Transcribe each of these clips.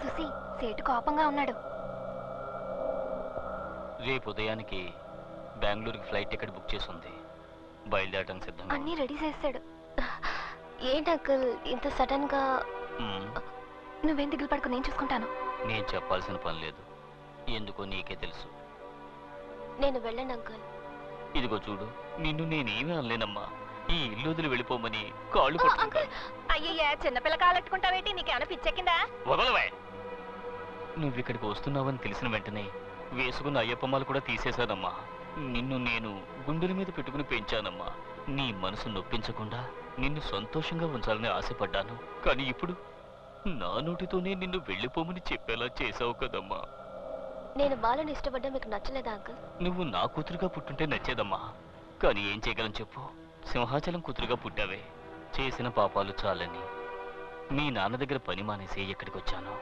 సుసి సేటు కోపంగా ఉన్నాడు. రేపు ఉదయానికి బెంగళూరుకి ఫ్లైట్ టికెట్ బుక్ చేసి ఉంది. బయలుదేరడానికి సిద్ధంగా. అన్నీ రెడీ చేస్తాడు. ఏంటి అంకుల్ ఇంత సడన్ గా? నువ్వేం దిగులు పడుకో, నేను చూసుకుంటాను. నేను చెప్పాల్సిన పని లేదు, ఎందుకో నీకే తెలుసు. నేను వెళ్ళండి అంకుల్. ఇదిగో చూడు, నిన్ను నేనేమీ అనలేనమ్మా. ఈ ఇల్లు వదిలి వెళ్ళిపోమని కాళ్ళు పట్టుకుంటాను. అయ్యయ్యా, చిన్నపిల్ల కాలెట్టుకుంటావేంటి? నీకేమైనా పిచ్చెక్కిందా? వదలవే. నువ్వు ఇక్కడికి వస్తున్నావని తెలిసిన వెంటనే వేసుకున్న అయ్యప్పమ్మలు కూడా తీసేశానమ్మా. నిన్ను నేను గుండెల మీద పెట్టుకుని పెంచానమ్మా. నీ మనసు నొప్పించకుండా నిన్ను సంతోషంగా ఉంచాలని ఆశపడ్డాను. కానీ ఇప్పుడు నా నోటితోనే నిన్ను వెళ్ళిపోమని చెప్పేలా చేసావు కదమ్మా. నేను బాలను ఇష్టపడ్డా మీకు నచ్చలేదా అంకుల్? నువ్వు నా కూతురుగా పుట్టుంటే నచ్చేదమ్మా. కానీ ఏం చేయగలను చెప్పు, సింహాచలం కూతురుగా పుట్టావే. చేసిన పాపాలు చాలని మీ నాన్న దగ్గర పని మానేసి ఎక్కడికి వచ్చాను.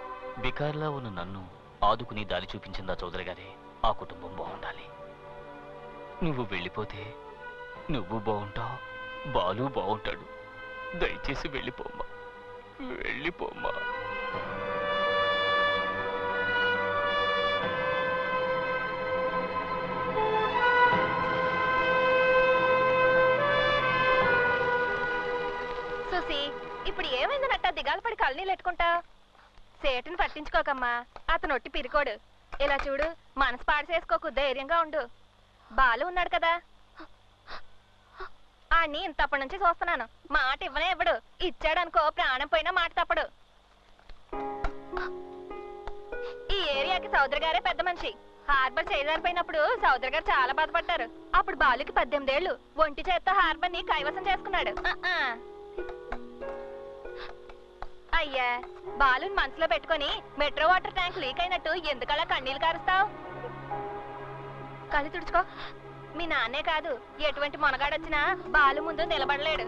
బికార్లా ఉన్న నన్ను ఆదుకుని దారి చూపించిందా చౌదరి గారే. ఆ కుటుంబం బాగుండాలి. నువ్వు వెళ్ళిపోతే నువ్వు బాగుంటావు, బాలు బాగుంటాడు. దయచేసి వెళ్ళిపోమ్మా, వెళ్ళిపోమ్మా. సుసి, ఇప్పుడు ఏమైందనట్ట దిగాలు పడి కళ్ళనీళ్ళు ఎట్టుకుంటా? సేటుని పట్టించుకోకమ్మా, అతను ఒట్టి పిరికోడు. ఇలా చూడు, మనసు పాడు చేసుకోకు, ధైర్యంగా ఉండు. బాలు ఉన్నాడు కదా, ఆడిని ఇంతప్పటి నుంచి చూస్తున్నాను. మాట ఇవ్వనే ఇవ్వడు. ఇచ్చాడనుకో ప్రాణం పోయినా మాట తప్పడు. ఈ ఏరియాకి చౌదరి గారే పెద్ద మనిషి. హార్బర్ చేయజారిపోయినప్పుడు చౌదరి గారు చాలా బాధపడ్డారు. అప్పుడు బాలుకి 18 ఏళ్ళు. ఒంటి చేత్తో హార్బర్ ని కైవసం చేసుకున్నాడు. అయ్యా, బాలుని మనసులో పెట్టుకుని మెట్రో వాటర్ ట్యాంక్ లీక్ అయినట్టు ఎందుకలా కన్నీళ్లు కారుస్తావు? కళ్ళు తుడుచుకో. మీ నాన్నే కాదు, ఎటువంటి మొనగాడొచ్చినా బాలు ముందు నిలబడలేడు.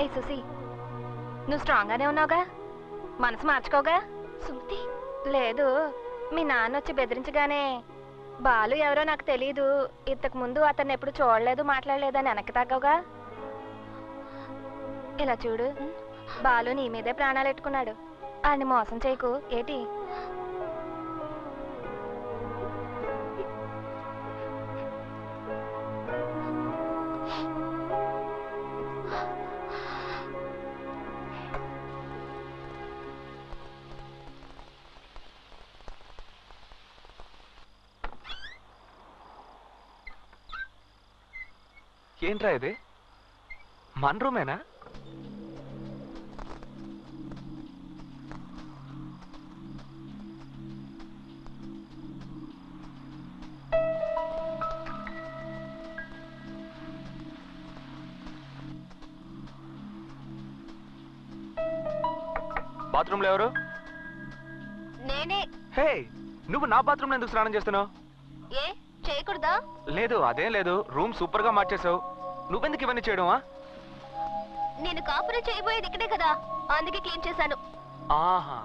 ఏ సుసి, నువ్వు స్ట్రాంగ్ గానే ఉన్నావుగా? మనసు మార్చుకోగా? సుమతి లేదు, మీ నాన్న వచ్చి బెదిరించగానే బాలు ఎవరో నాకు తెలీదు, ఇంతకు ముందు అతన్ని ఎప్పుడు చూడలేదు మాట్లాడలేదని వెనక్కి తగ్గవుగా. ఇలా చూడు, బాలు నీ మీదే ప్రాణాలు ఎట్టుకున్నాడు. ఆయన్ని మోసం చేయకు. ఏటి? ఏంట్రా ఇది? మన రూమేనా? బాత్రూంలో ఎవరు? నేనే. హే, నువ్వు నా బాత్రూంలో ఎందుకు స్నానం చేస్తున్నావు? ఏ చేయకూడదా? లేదు, అదేం లేదు. రూమ్ సూపర్ గా మార్చేసావు. నువ్వెందుకు ఇవన్నీ చేయడమా? నేను కాపురం చేయబోయేది ఇక్కడే కదా, అందుకే క్లీన్ చేశాను. ఆహా.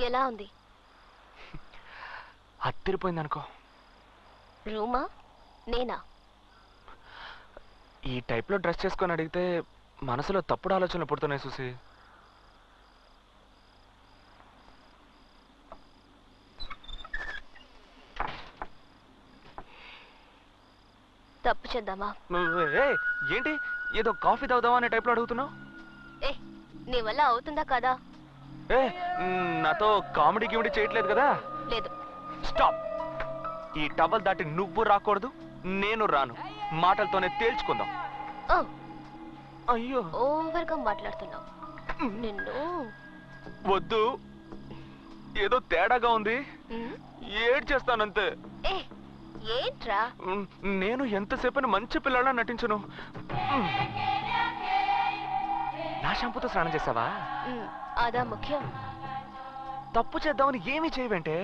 ఎలా ఉంది? అత్తిరిపోయింది అనుకో. రూమా? నేనా? ఈ టైప్లో డ్రెస్ చేసుకొని అడిగితే మనసులో తప్పుడు ఆలోచనలు పుడుతున్నాయి చూసి. తప్పు చేద్దామా? ఏంటి ఏదో కాఫీ తాగుదామా అనే టైప్లో అడుగుతున్నావు? ఏ, నీ వల్ల అవుతుందా కదా? ఏ, నాతో కామెడీ గిమిడీ చేయట్లేదు కదా? లేదు. స్టాప్. ఈ టవల్ దాటి నువ్వు రాకూడదు, నేను రాను. మాటలతోనే తేల్చుకుందాం. అయ్యో ఓవర్గా మాట్లాడుతున్నావు. నిన్ను వద్దు, ఏదో తేడాగా ఉంది. ఏడ్ చేస్తానంతే. ఏ ఏంట్రా? నేను ఎంతసేపని మంచి పిల్లలా నటించను. నా షాంపూతో స్నానం చేసావా? అదా ముఖ్యం. తప్పు చేద్దామని ఏమీ చేయవంటే.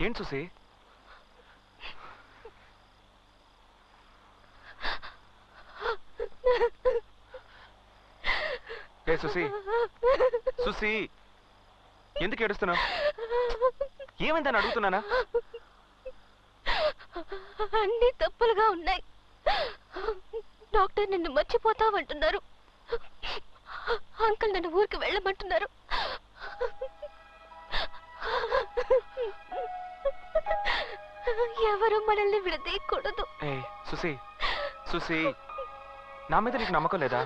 ఏంటి సుసి? ఏ సుసి, సుసి ఎందుకు ఏడుస్తున్నావు? ఏమైందని అడుగుతున్నానా? అన్ని తప్పులుగా ఉన్నాయి. డాక్టర్ నిన్ను మర్చిపోతావంటున్నారు. అంకుల్ నన్ను ఊరికి వెళ్ళమంటున్నారు. ఎవరు మనల్ని విడదీయకూడదు. సుసి, సుసి నా మీద నీకు నమ్మకం లేదా?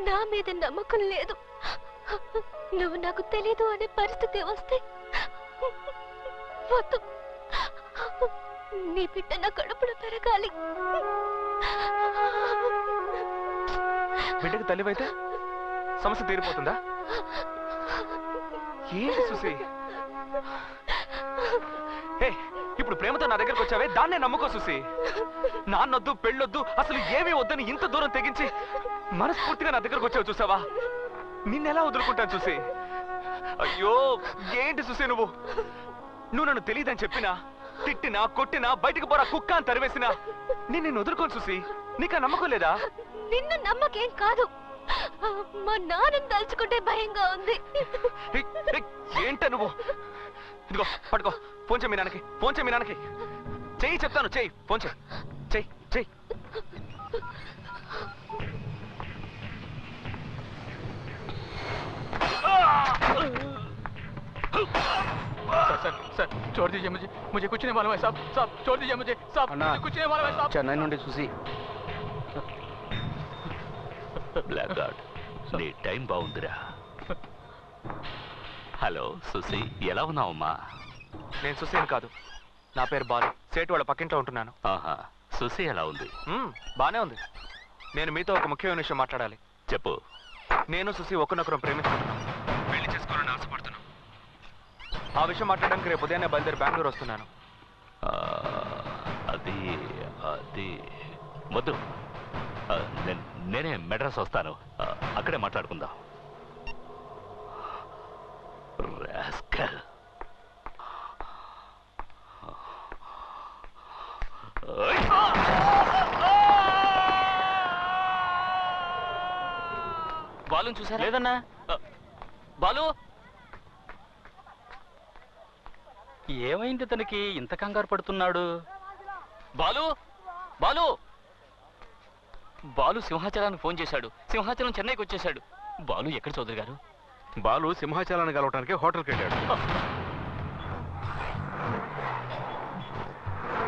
నా మీద నమ్మకం లేదు. నువ్వు నాకు తెలీదు అనే పరిస్థితి వస్తే వద్దు. నీ బిడ్డ నా కడుపులో పెరగాలి. బిడ్డకి తల్లివైతే సమస్య తీరిపోతుందా? ఏంటి సుసి? ఇప్పుడు ప్రేమతో నా దగ్గరకు వచ్చావే, దాన్నే నమ్ముకో సుసి. నాన్నొద్దు, పెళ్ళొద్దు, అసలు ఏమీ వద్దని ఇంత దూరం తెగించి మనస్ఫూర్తిగా నా దగ్గరకు వచ్చావు చూసావా? నిన్నెలా వదులుకుంటాను చూసి? అయ్యో ఏంటి సుసి నువ్వు నన్ను తెలియదని చెప్పినా, తిట్టినా, కొట్టినా, బయటికి పోరా కుక్క అని తరివేసినా నేను వదులుకోను చూసి. నీకు నమ్మకం లేదా? నిన్ను నమ్మకేం కాదు, మా నాన్నని తలుచుకుంటే భయంగా ఉంది. ఏంట నువ్వు? ఇదిగో పట్టుకో, ఫోన్ చేయి మీ నాన్నకి, ఫోన్ చేయి మీ నాన్నకి. చెయ్యి చెప్తాను, చెయ్యి, ఫోన్ చేయి, చెయ్యి చెయ్యి. सर छोड़ दीजिए मुझे कुछ नहीं मालूम है साहब छोड़ दीजिए मुझे साहब कुछ नहीं मालूम है साहब చెన్నై నుండి చూసి. బ్లాక్ గార్డ్, నీ టైం బాగుందిరా. హలో సుసి, ఎలా ఉన్నావమ్మా? నేను సుసేన్ కాదు, నా పేరు బాలు. సేటు వాళ్ళ పక్కింట్లో ఉంటున్నాను. ఆహా, సుసి ఎలా ఉంది? బానే ఉంది. నేను మీతో ఒక ముఖ్యమైన విషయం మాట్లాడాలి. చెప్పు. నేను సుసి ఒకరినొకరం ప్రేమించుకుంటున్నాం, పెళ్లి చేసుకోవాలని ఆశపడుతున్నాం. ఆ విషయం మాట్లాడడానికి రేపు ఉదయాన్నే బయలుదేరి బెంగళూరు వస్తున్నాను. అది అది వద్దు, నేనే మెడ్రాస్ వస్తాను, అక్కడే మాట్లాడుకుందాం. రాస్కల్. బాలు చూసారా? లేదన్నా. బాలు ఏమైంది తనకి ఇంత కంగారు పడుతున్నాడు? బాలు బాలు బాలు సింహాచలానికి ఫోన్ చేశాడు. సింహాచలం చెన్నైకి వచ్చేశాడు. బాలు ఎక్కడ చౌదరి గారు? బాలు సింహాచలాన్ని కలవటానికి హోటల్కి వెళ్ళాడు.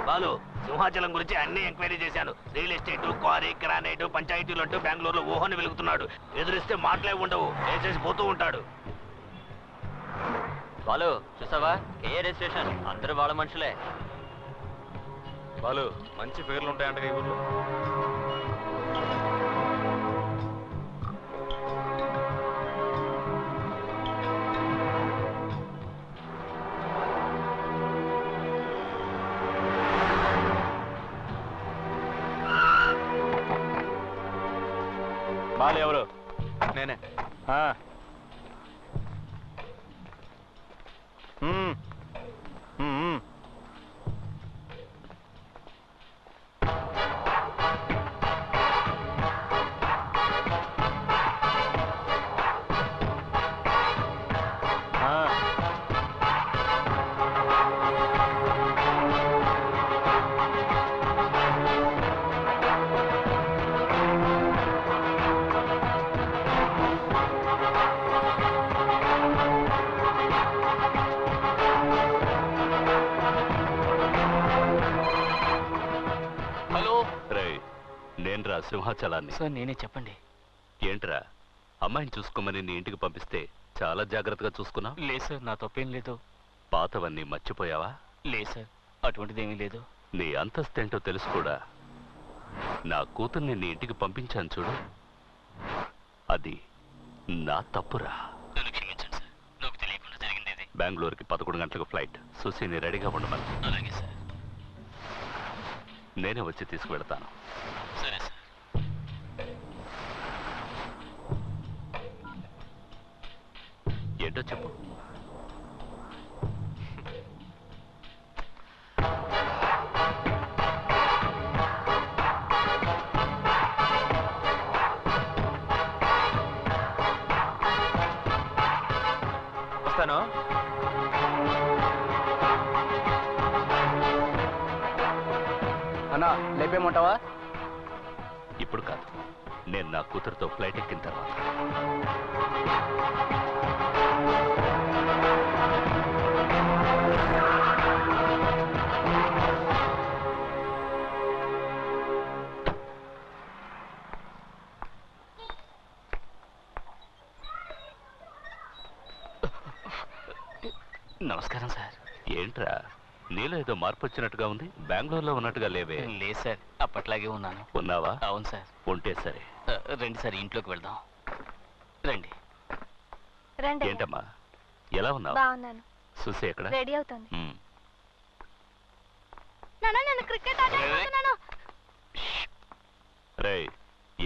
బాలు, సింహాచలం గురించి అన్ని ఎంక్వైరీ చేశాను. రియల్ ఎస్టేట్, క్వారీ, గ్రానైట్, పంచాయతీలు అంటూ బెంగళూరులో ఊహని వెలుగుతున్నాడు. ఎదురిస్తే మాటలే ఉండవు, వేసేసి పోతూ ఉంటాడు. బాలు చూసావా, కేఏ రిజిస్ట్రేషన్, అందరూ వాళ్ళ మనుషులే. బాలు మంచి పేర్లు ఉంటాయంట ఈ ఊర్లో. బాలు ఎవరు? నేనే. సింహాచలాన్ని. సార్ నేనే, చెప్పండి. ఏంట్రా, అమ్మాయిని చూసుకోమని నీ ఇంటికి పంపిస్తే చాలా జాగ్రత్తగా చూసుకున్నా? లేదు సార్, నా తప్పేం లేదు. పాతవన్నీ మర్చిపోయావా? లేదు సార్, అటువంటిదేమీ లేదు. నీ అంతస్తేంటో తెలుసు కూడా. నా కూతుర్ని నీ ఇంటికి పంపించాను చూడు, అది నా తప్పురా. నన్ను క్షమించండి సార్, నాకు తెలియకుండా జరిగింది ఇది. బెంగళూరుకి 11 గంటలకు ఫ్లైట్. సుశీని రెడీగా ఉండమని. అలాగే సార్. నేనే వచ్చి తీసుకువెళ్తాను. సరే సార్. ఏంటో చెప్పు. వస్తాను. అన్నా లేపేమంటావా? ఇప్పుడు కాదు, నేను నా కూతురుతో ఫ్లైట్ ఎక్కిన తర్వాత. నమస్కారం సార్. ఏంట్రా, నీలో ఏదో మార్పు వచ్చినట్టుగా ఉంది. బెంగళూరులో ఉన్నట్టుగా లేవే. లేదు సార్, అప్పట్లాగే ఉన్నాను. ఉన్నావా? అవును సార్. ఉంటే సరే. రండి సార్, ఇంట్లోకి వెళ్దాం. రండి. రండి. ఏంటమ్మా, ఎలా ఉన్నావు? బాగున్నాను. సుసి ఎక్కడ? రెడీ అవుతుంది. ఉమ్. నాన్న, నేను క్రికెట్ ఆడుతున్నాను. రేయ్,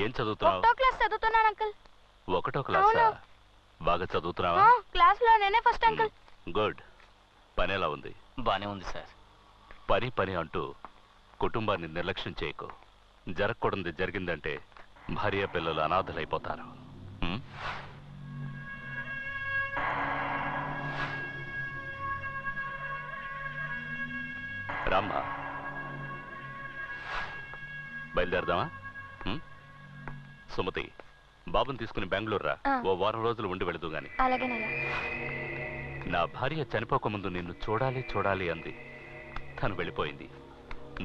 ఏం చదువుతున్నావు? ఒకటో క్లాస్ చదువుతున్నాను అంకుల్. ఒకటో క్లాసా? బాగా చదువుతున్నావా? క్లాస్ లో నేనే ఫస్ట్ అంకుల్. గుడ్. పని ఎలా ఉంది? బానే ఉంది సార్. పని పని అంటూ కుటుంబాన్ని నిర్లక్ష్యం చేయకు. జరగకూడదు జరిగిందంటే భార్య పిల్లలు అనాథలైపోతారు. రామ్మా, బయలుదేరదామా? సుమతి, బాబుని తీసుకుని బెంగళూరు రా. ఓ వారం రోజులు ఉండి వెళదు గాని. అలాగేనయ్యా. నా భార్య చనిపోకముందు నిన్ను చూడాలి చూడాలి అంది. తను వెళ్ళిపోయింది.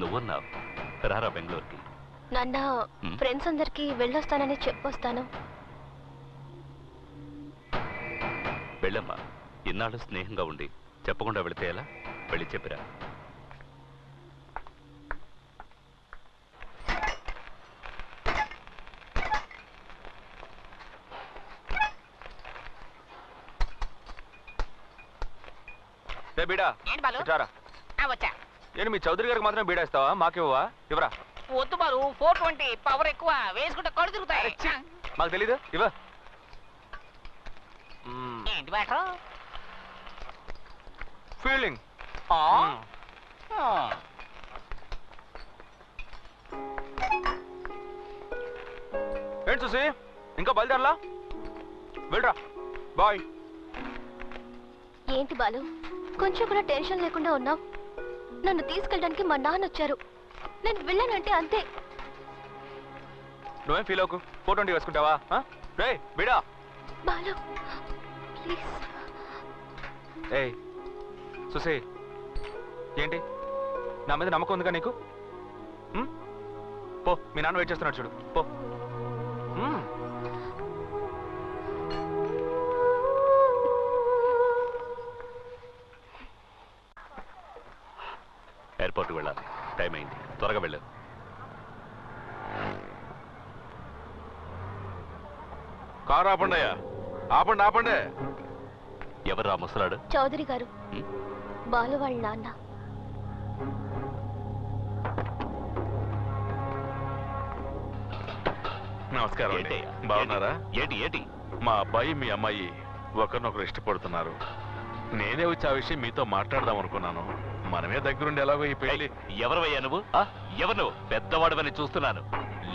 నువ్వున్నావు. రారా బెంగళూరుకి. నాన్న, ఫ్రెండ్స్ అందరికి వెళ్ళొస్తానని చెప్పొస్తాను. వెళ్ళమ్మా. ఇన్నాళ్ళు స్నేహంగా ఉండి చెప్పకుండా వెళితే ఎలా? వెళ్ళి చెప్పిరా. బీడా వచ్చా. ఏంటి మీ చౌదరి గారికి మాత్రమే బీడా ఇస్తావా? మాకేవా? ఇవరా. వద్దు బాలు, 420 పవర్ ఎక్కువ, వేసుకుంటే కళ్ళు తిరుగుతాయి. మాకు తెలీదు. ఇవ ఏంటి బ్యాటర్? ఫీల్డింగ్. ఏంటి చూసి ఇంకా బయలుదేరలా? వెళ్ళరా. బాయ్. ఏంటి బాలు, కొంచెం కూడా టెన్షన్ లేకుండా ఉన్నావు? నన్ను తీసుకెళ్ళడానికి మా నాన్న వచ్చారు. నేను వెళ్ళానంటే అంతే. నువ్వేం ఫీల్ అవ్వకు. 420 వేసుకుంటావా? రే బిడా. బాలు ప్లీజ్. ఏయ్ సుసి, ఏంటి నా మీద నమ్మకం ఉందిగా నీకు? పో, మీ నాన్న వెయిట్ చేస్తున్నాడు చూడు. పో. ఎయిర్పోర్ట్కి వెళ్ళాలి. టైం అయింది. త్వరగా వెళ్ళు. కారు ఆపండి అయ్యా. ఆపండి ఆపండి. ఎవరు ఆ ముసలాడు? చౌదరి గారు, బాలు వాళ్ళ నాన్న. నమస్కారం అండి. బాగున్నారా? ఏంటి ఏంటి? మా అబ్బాయి మీ అమ్మాయి ఒకరినొకరు ఇష్టపడుతున్నారు. నేనే వచ్చి ఆ విషయం మీతో మాట్లాడదాం అనుకున్నాను. మనమే దగ్గరుండి ఎలాగో ఈ పెళ్లి. ఎవరవయ్యా నువ్వు? ఎవరు నువ్వు? పెద్దవాడవని చూస్తున్నాను,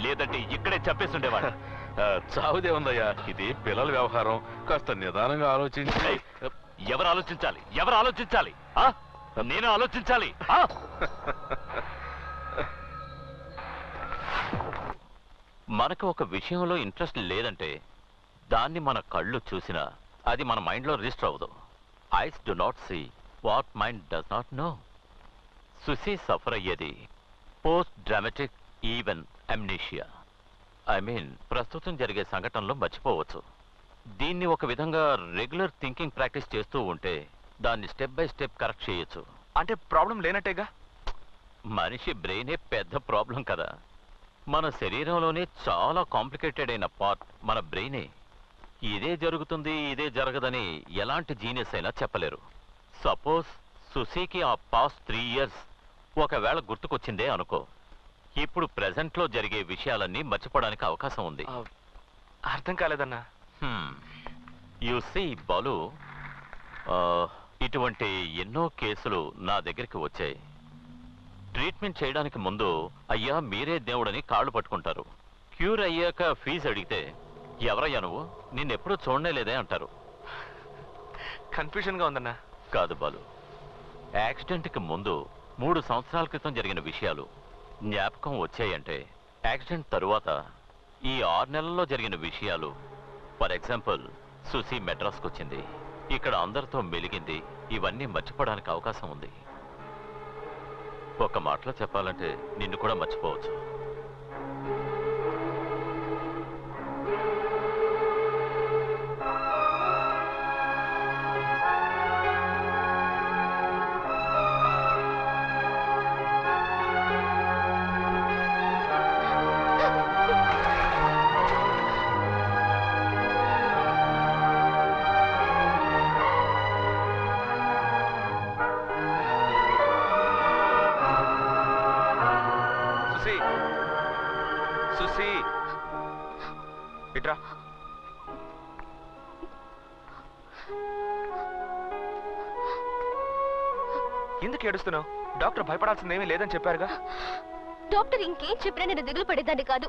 లేదంటే ఇక్కడే చెప్పేస్తుండేవాడు. చావుదే ఉందయ్యా, ఇది పిల్లల వ్యవహారం. కాస్త నిదానంగా ఆలోచించి. ఎవరు ఆలోచించాలి? ఎవరు ఆలోచించాలి? నేను ఆలోచించాలి. మనకు ఒక విషయంలో ఇంట్రెస్ట్ లేదంటే దాన్ని మన కళ్ళు చూసినా అది మన మైండ్లో రిజిస్టర్ అవ్వదు. Eyes do not see what mind does not know. Susi suffer అయ్యేది post dramatic even amnesia. I mean ప్రస్తుతం జరిగే సంఘటనలో మర్చిపోవచ్చు. దీన్ని ఒక విధంగా రెగ్యులర్ థింకింగ్ ప్రాక్టీస్ చేస్తూ ఉంటే దాన్ని స్టెప్ బై స్టెప్ కరెక్ట్ చేయొచ్చు. అంటే ప్రాబ్లం లేనట్టేగా? మనిషి బ్రెయినే పెద్ద ప్రాబ్లం కదా. మన శరీరంలోనే చాలా కాంప్లికేటెడ్ అయిన పార్ట్ మన బ్రెయినే. ఇదే జరుగుతుంది ఇదే జరగదని ఎలాంటి జీనియస్ అయినా చెప్పలేరు. సపోజ్ సుసీకి ఆ పాస్ట్ 3 years ఒకవేళ గుర్తుకొచ్చిందే అనుకో, ఇప్పుడు ప్రెజెంట్లో జరిగే విషయాలన్నీ మర్చిపోవడానికి అవకాశం ఉంది. అర్థం కాలేదన్నా. యు సీ బాలు, ఇటువంటి ఎన్నో కేసులు నా దగ్గరికి వచ్చాయి. ట్రీట్మెంట్ చేయడానికి ముందు అయ్యా మీరే దేవుడని కాళ్ళు పట్టుకుంటారు. క్యూర్ అయ్యాక ఫీజు అడిగితే ఎవరయ్యా నువ్వు, నిన్నెప్పుడూ చూడనే లేదే అంటారు. కన్ఫ్యూజన్గా ఉందన్నా. కాదు బాలు, యాక్సిడెంట్కి ముందు 3 సంవత్సరాల క్రితం జరిగిన విషయాలు జ్ఞాపకం వచ్చాయంటే యాక్సిడెంట్ తరువాత ఈ 6 నెలల్లో జరిగిన విషయాలు, ఫర్ ఎగ్జాంపుల్ సుసి మెడ్రాస్కి వచ్చింది, ఇక్కడ అందరితో మెలిగింది, ఇవన్నీ మర్చిపోవడానికి అవకాశం ఉంది. ఒక మాటలో చెప్పాలంటే నిన్ను కూడా మర్చిపోవచ్చు. సుసి, ఇట్రా. ఎందుకు ఏడుస్తున్నావు? డాక్టర్ భయపడాల్సిందేమీ లేదని చెప్పారుగా. డాక్టర్ ఇంకేం చెప్పినా నేను దిగులు పడేదాన్ని కాదు.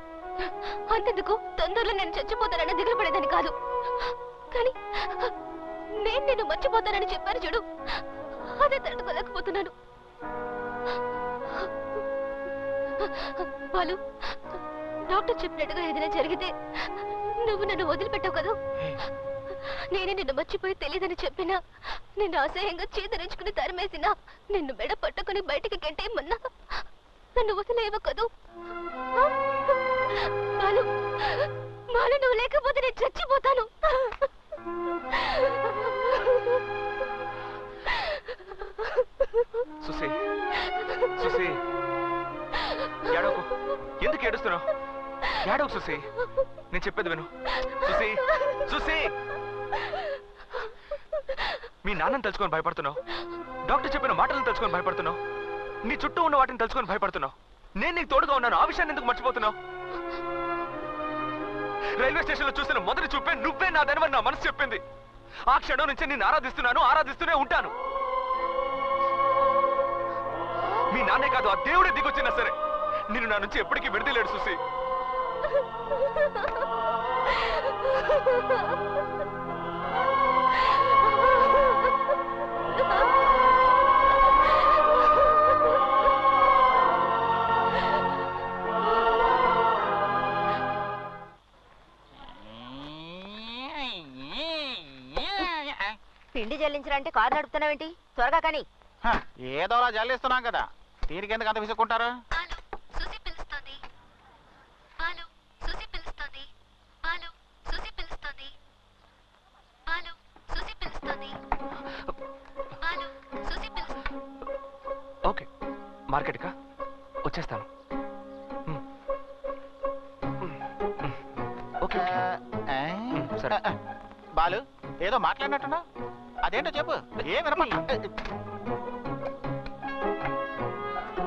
అంతెందుకు తొందరలో నేను చచ్చిపోతానని దిగులు పడేదాన్ని కాదు. కానీ నేను మర్చిపోతానని చెప్పాను చూడు, అదే తట్టుకోలేకపోతున్నాను. బాలు, డాక్టర్ చెప్పినట్టుగా ఏదైనా జరిగితే నువ్వు నన్ను వదిలిపెట్టావు కదా. నేనే నిన్ను మర్చిపోయి తెలియదని చెప్పినా, నిన్ను అసహ్యంగా చేతరించుకుని తరిమేసినా, నిన్ను మెడ పట్టుకుని బయటికి గెంటేయమన్నా నన్ను వదిలేవు కదూ. బాలు, బాలు, నువ్వు లేకపోతే నేను చచ్చిపోతాను. సుసి, సుసి, ఏడవకు. ఎందుకు ఏడుస్తున్నావు? ఏడవకు సుసి, నేను చెప్పేది విను. సుసి, సుసి, మీ నాన్నని తలుచుకొని భయపడుతున్నావు. డాక్టర్ చెప్పిన మాటలను తలుచుకొని భయపడుతున్నావు. నీ చుట్టూ ఉన్న వాటిని తలుచుకొని భయపడుతున్నావు. నేను నీకు తోడుగా ఉన్నాను, ఆ విషయాన్ని ఎందుకు మర్చిపోతున్నావు? రైల్వే స్టేషన్ లో చూసిన మొదటి చూపే నువ్వే నాదనివని నా మనసు చెప్పింది. ఆ క్షణం నుంచి నేను ఆరాధిస్తున్నాను, ఆరాధిస్తూనే ఉంటాను. మీ నాన్నే కాదు, ఆ దేవుడే దిగొచ్చినా సరే నిన్ను నా నుంచి ఎప్పటికీ విడదలేడు సుసి. పిండి చెల్లించాలంటే కారు నడుపుతున్నావేంటి? త్వరగా కానీ. ఏదోలా జల్లిస్తున్నాం కదా, దీనికి ఎందుకు అంత విసుక్కుంటారు? ఓకే, మార్కెట్కా వచ్చేస్తాను. ఓకే, సరే. బాలు, ఏదో మాట్లాడినట్టున్నా, అదేంటో చెప్పు. ఏ వినపడ.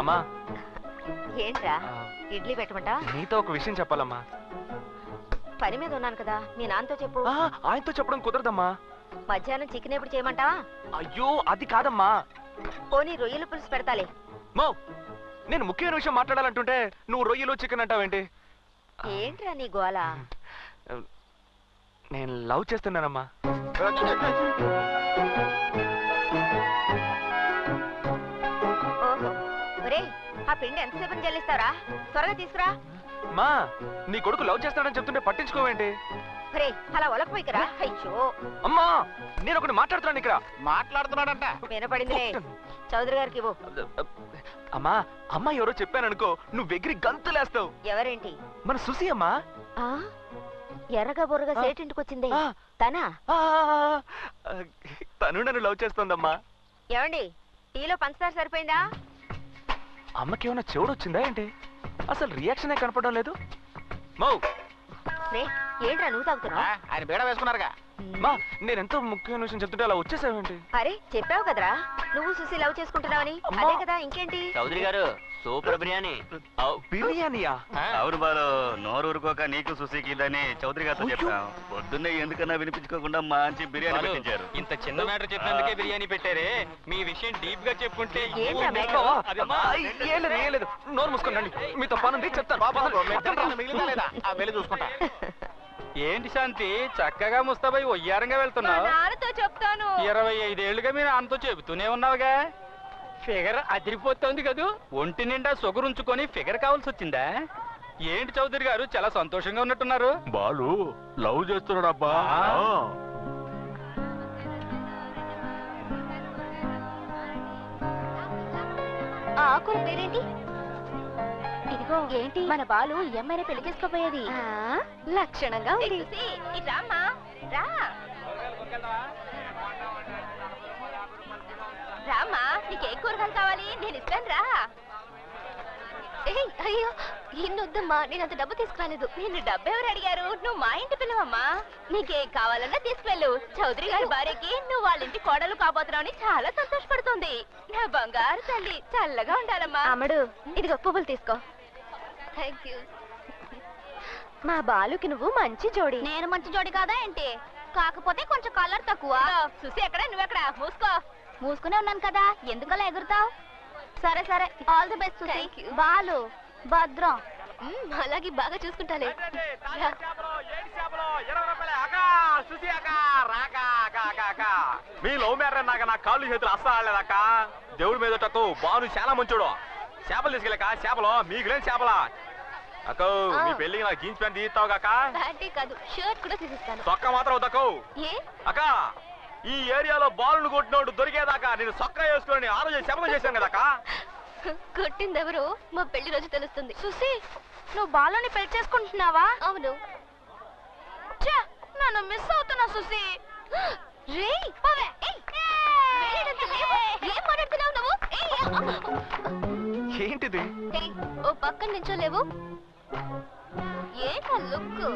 అమ్మా, ఏంట్రా ఇడ్లీ పెట్టమంటా? నీతో ఒక విషయం చెప్పాలమ్మా. పని మీద ఉన్నాను కదా, మీ నాన్నతో చెప్పు. ఆయనతో చెప్పడం కుదరదమ్మా. మధ్యాహ్నం చికెన్ ఎప్పుడు చేయమంటావా? అయ్యో అది కాదమ్మా. పోనీ రొయ్యల పులుసు పెడతాలే. మో నేను ముఖ్యమైన విషయం మాట్లాడాలంటుంటే నువ్వు రొయ్యలు చికెన్ అంటావేంటి? ఏంట్రా నీ గోల? నేను లవ్ చేస్తున్నానమ్మా. ఓహో, ఒరేయ్ ఆ పిండి ఎంతసేపు జల్లిస్తారా? త్వరగా తీసుకురా. మా నీ కొడుకు లవ్ చేస్తాడని చెప్తుంటే పట్టించుకోవేంటి? ఒరేయ్ అలా ఒలకపోయికరా. అయ్యో అమ్మా నేను ఒకటి మాట్లాడుతున్నాను ఇక్కడ. మాట్లాడుతున్నాడంట. వినపడిందిలే. చౌదరి గారికి ఇవ్వు. అమ్మా అమ్మా ఎవరో చెప్పాననుకో నువ్వు ఎగిరి గంతులేస్తావు. ఎవరేంటి? మన సుసి అమ్మా. ఎర్రగా బొర్రగా సేటింటికి వచ్చింది తనా? తను నన్ను లవ్ చేస్తోందమ్మా. ఏమండి టీలో పంచదార సరిపోయిందా? అమ్మకి ఏమైనా చెవుడు వచ్చిందా ఏంటి? అసలు రియాక్షనే కనపడడం లేదు. మౌ ఏంట్రా నువ్వు తాగుతున్నావు? ఆయన బీడ వేసుకున్నారుగా. మా నేనెంతో ముఖ్యమైన విషయం చెప్తుంటే అలా వచ్చేసావేంటి? అరే చెప్పావు కదరా నువ్వు సుసి లవ్ చేసుకుంటున్నావని. అదే కదా ఇంకేంటి? చౌదరి గారు సూపర్ బిర్యానీ. బిర్యానీయా? అవును బాలు, నోరు ఊరుకోక నీకు సుశీకి ఇదని చౌదరి గారితో చెప్పాం. పొద్దున్నే ఎందుకన్నా వినిపించుకోకుండా మంచి బిర్యానీ పెట్టించారు. ఇంత చిన్న మ్యాటర్ చెప్పినందుకే బిర్యానీ పెట్టారే. మీ విషయం డీప్ గా చెప్పుంటే ఏంట్రా మ్యాటర్? ఏం లేదు నోరు మూసుకోండి. మీతో పనుంది చెప్తాను. మిగిలిందా లేదా? వెళ్ళి చూసుకుంటా. ఏంటి శాంతి చక్కగా ముస్తాబై ఒయ్యారంగా వెళ్తున్నావు? నాన్నతో చెప్తాను. 25 ఏళ్ళుగా మీ నాన్నతో చెబుతూనే ఉన్నావుగా. ఫిగర్ అదిరిపోతుంది కదూ. ఒంటి నిండా సొగురుంచుకొని ఫిగర్ కావాల్సి వచ్చిందా? ఏంటి చౌదరి గారు చాలా సంతోషంగా ఉన్నట్టున్నారు? బాలు లవ్ చేస్తున్నాడబ్బా. ఆకుల పేరేంటి? ఇదిగో ఏంటి మన బాలు ఈ అమ్మాయిని పెళ్లి చేసుకోపోయేది. లక్షణంగా ఉంది. రామ్మా రా. రామ్మా నీకే కూరగాయలు కావాలి నేను ఇస్తాను రా. అయ్యో ఇన్నొద్దమ్మా, నేను అంత డబ్బు తీసుకురాలేదు. నిన్ను డబ్బు ఎవరు అడిగారు? నువ్వు మా ఇంటి పిల్లవమ్మా. నీకేం కావాలన్నా తీసుకెళ్ళు. చౌదరి గారి భార్యకి నువ్వు వాళ్ళ ఇంటి కోడలు కాబోతున్నావని చాలా సంతోషపడుతుంది. నా బంగారు తల్లి చల్లగా ఉండాలమ్మా. అమ్మడు ఇదిగో పువ్వులు తీసుకో. Thank you. మా బాలుకి నువ్వు మంచి జోడి. నేను మంచి జోడి కాదా ఏంటి? కాకపోతే కొంచెం కలర్ తక్కువ. చూసి ఎక్కడ నువ్వెక్కడ? మూసుకో. మూసుకునే ఉన్నాను కదా, ఎందుకలా ఎగురుతావు? సరే సరే, ఆల్ ది బెస్ట్. బాలు భద్రం. అలాగే బాగా చూసుకుంటాలే. మీ లవ్ మ్యాటర్ నాక నా కాళ్ళు చేతులు అస్సలేదక్క. దేవుడి మీద బాను చాలా మంచోడు. చేపలు తీసుకెళ్ళక చేపలు మీకు లేని చేపలా అక్క. మీ పెళ్లికి నాకు జీన్స్ ప్యాంట్ తీస్తావు కాక? ప్యాంటే కాదు షర్ట్ కూడా తీసిస్తాను. సొక్క మాత్రం వద్దకు అక్క. ఈ ఏరియాలో బాలును కొట్టినోడు దొరికేదాకా నేను సొక్క వేసుకుని ఆ రోజు శపథం చేశాను కదక్క. కొట్టింది ఎవరు మా పెళ్లి రోజు తెలుస్తుంది. సుసి నువ్వు బాలుని పెళ్లి చేసుకుంటున్నావా? అవును. నన్ను మిస్ అవుతున్నా సుసి. ఏం మాట్లాడుతున్నావు నువ్వు? ఏంటిది? ఓ పక్కన నించోలేవు? ఏంటా లుక్?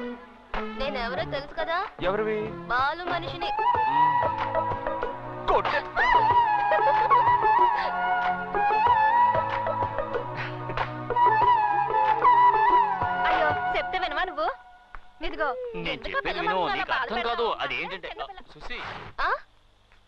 నేనెవరో తెలుసు కదా? ఎవరివి? బాలు మనిషిని. అయ్యో చెప్తే వినవా నువ్వు? ఇదిగో నేను చెప్పేది విను, నీకు అర్థం కాదు. అది ఏంటంటే సుసి